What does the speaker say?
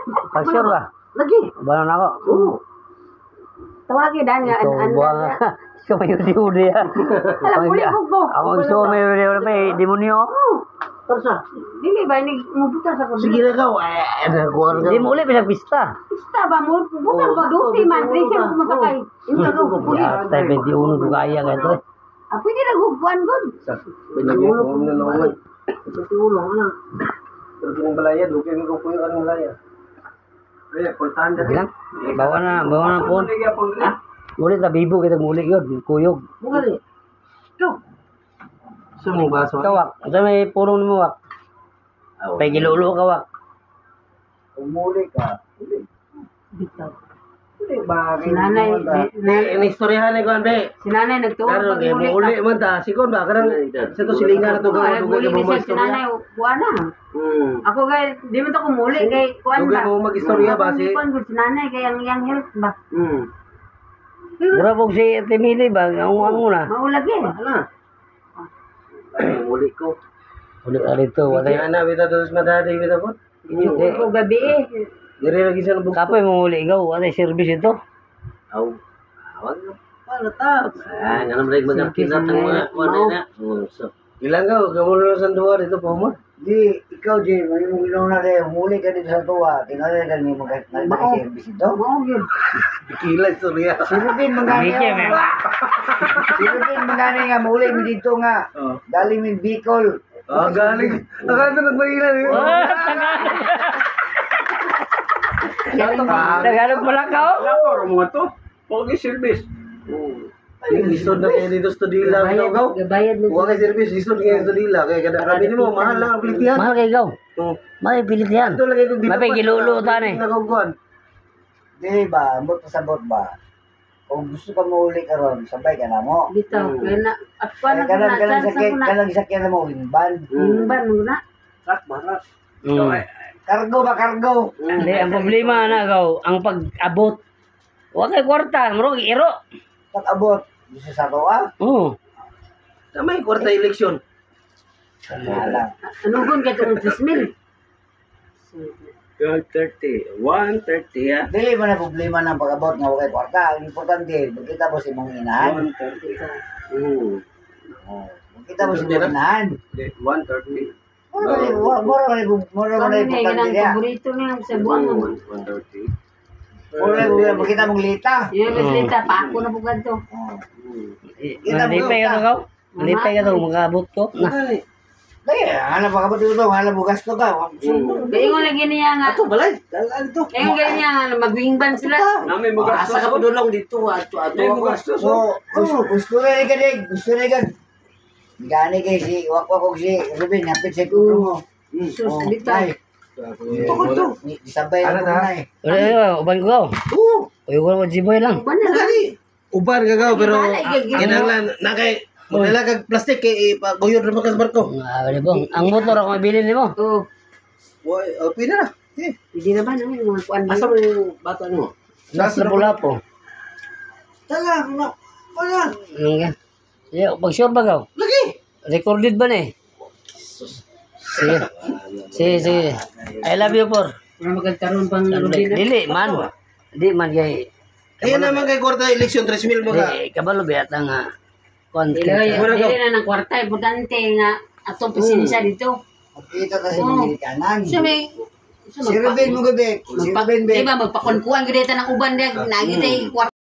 Pag-sure ba? Lagi. Banon ako. Oo. Tawagin dahil nga. Ito, buwang sumayudi-udi ha. Alam, uli ko ko. Ako ang sumayudi may demonyo. Tersa. Dili ba, ini mubutas ako. Sige na ka. Hindi mo ulit pinagpista. Pista ba mo? Butas ba? 12 man. 13 ko masakay. Ito ko. Ya, tayo 21 ko kaya ka ito. Pwede na guguan ko. Pinag-uulong ko na naman. Pinag-uulong na. Pero kinang dukay mo ko yung anong balaya. Kaya, pultahan dati. Bilang, bawa na po. Muli na bibo kita muli yun, kuyog. Bukan ito. Gusto mo yung baso? Kawak, ito may purong mo wak. Pay gilulo ka wak. Umuli ka. Bitaw. Uli ba? Si nanay. Inistoryahan ko, be. Si nanay nagtuwa. Pero kaya mo uli man ta. Sikon ba? Karang sa to silingan na to. Muli ni siya si nanay. Kuha na. Ako kay, di mo to kumuli. Kay kuha Dugay ba? mo mag-istorya ba si? Kuha ko si nanay. Kay ang health ba? Pero kung si Timili ba, ang una. Maulag eh. Ano? Uli ko. Uli ka rito, wala Kaya na, bita to sa madadi, bita po. Ako gabi eh. Dire lagi sa nabuk. Kapoy mo uli ikaw, wala service ito. Aw. Awag na. Paano ta? Nga naman rin mag-arkin na itong mga kuwanay na. Ilang ka, gamulo sa duwa dito po mo. Di, ikaw, Jay, may mong ginaw na rin, huli ka dito sa tuwa, tingali ka ni mag-service ito. Mao yun. Kila istorya. Si Rubin, magani Bigyan mo. Si Rubin, magani nga, mahuli mo dito nga. Dali mo yung Bicol. Ah, galing. Akala nagbahilan eh. Tagalog mo lang ka o? Lapor mo to. Pogi service. Yung lisod na kayo dito sa Dila. Gabayad mo. Huwag kayo service, lisod kayo sa Dila. Kaya kada kami mo, mahal lang ang pilitihan. Mahal kayo ikaw. Mahal pilit yan. Ito lang yung Mapay gilulo ta ni. Nakaguan. Di ba, ambot pa sa bot ba? Kung gusto ka mahuli ka ron, sabay ka na mo. Bitaw. Kaya na. At pa na Kalang sakyan na mo, winban. Ba mo na. Rak, barak. Kargo ba, kargo? Hindi, ang problema na ikaw, ang pag-abot. Huwag kay kwarta, marong iro. Pag-abot, gusto sa tuwa? Oo. Tama yung kwarta eleksyon. Alam. Anugon ka itong 3,000. 130. 130 ah. Dili ba na problema ng pag-abot nga wakay kwarta? Ang importante, magkita mo si mong inahan. 130. Magkita mo si mong inahan. 130. Mura ka na Kami na importante yung niya. paborito niya sa buwan mo. 130. Magkita mong lita. Yung mislita, pa ako na po ganito. Nalipay ka to ikaw? Nalipay ka to, mag-abot ko. Na. Kaya, hanap pa ka ba dito? Hanap mo gasto ka. Kaya yung lagi niya nga. Ito balay. Dalaan to. Kaya yung ganyan niya nga, mag-wingban sila. Namin mo gastos. Asa ka pa dulong dito. Namin mo gastos. So, gusto na rin ka din. Gusto na rin ka. Gani kay si Wakwak o si Rubin. Hapit sa kulo mo. Sus, bitaw. Isabay na mo na eh. Wala, uban ko ikaw. Oo. Uy, ko lang, jiboy lang. Ba na lang? Uban ka ka pero kinahanglan na kay magdala kag plastic kay ipaguyod ra ka sa barko. Wala bang, ang motor ako mabilin mo. Oo. Oy, pina na. Hindi na ba naman yung mga kuwan ba? Asa mo yung bata mo? Nasa Lapu-Lapu. Tala, wala. Okay. Sige, pag-sure ba ikaw? Lagi. Recorded ba na eh? Sige. I love you, por. Para magkakaroon pang Rubin. Dili, man. Di man kay... Kaya naman kay kwarta eleksyon 3,000 mo ka. Di, kabalo biya nga. Konti. Dili na ng kwarta. Importante nga atong presidensya dito. Magkita kasi ng kanan. So may... Si Rubin mo gabi. Si Rubin, Diba, magpakunkuhan ko dito ng uban. Nagita yung kwarta.